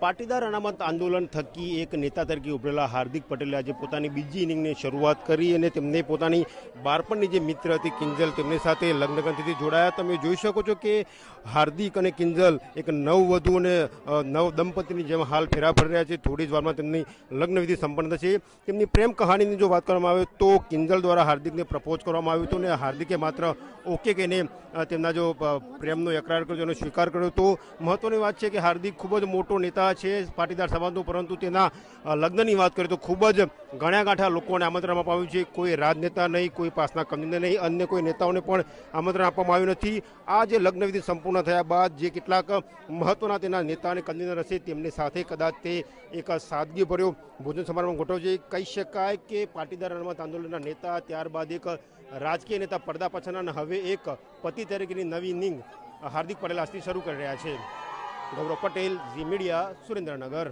પાટીદાર અનામત આંદોલન થકી એક નેતા તરીકે ઉભરેલા હાર્દિક પટેલે આજે પોતાની બીજી ઇનિંગની શરૂઆત કરી અને તેમને પોતાની બાળપણની જે મિત્ર હતી કિંજલ તેમની સાથે લગ્નગ્રંથિથી જોડાયા. તમે જોઈ શકો છો કે હાર્દિક અને કિંજલ એક નવવધુ અને નવ દંપતીની જેમ હાલ ફેરા ફરી રહ્યા છે. થોડી જ વારમાં તેમની લગ્નવિધિ સંપન્ન થશે. તેમની પ્રેમ કહાનીની જો વાત કરવામાં આવે તો કિંજલ દ્વારા હાર્દિકને પ્રપોઝ કરવામાં આવ્યું હતું અને હાર્દિકે માત્ર ઓકે કહીને તેમના જો પ્રેમનો એકરાર કર્યો તેનો સ્વીકાર કર્યો. તો મહત્વની વાત છે કે હાર્દિક ખૂબ જ મોટો નેતા છે પાટીદાર સમાજનું, પરંતુ તેના લગ્નની વાત કરીએ તો ખૂબ જ ગણ્યા ગાંઠા લોકોને આમંત્રણ આપવામાં આવ્યું છે. કોઈ રાજનેતા નહીં, કોઈ પાસના કંપનીને નહીં, અન્ય કોઈ નેતાઓને પણ આમંત્રણ આપવામાં આવ્યું નથી. આ જે લગ્નવિધિ સંપૂર્ણ થયા બાદ જે કેટલાક મહત્વના તેના નેતા અને કન્વીનર હશે તેમની સાથે કદાચ તે એક સાદગીભર્યો ભોજન સમારંભ ગોઠવશે. કહી શકાય કે પાટીદાર અનામત આંદોલનના નેતા, ત્યારબાદ એક રાજકીય નેતા પડદા પાછળના, અને હવે એક પતિ તરીકેની નવી ઇનિંગ હાર્દિક પટેલ આજથી શરૂ કરી રહ્યા છે. ગૌરવ પટેલ, ઝી મીડિયા, સુરેન્દ્રનગર.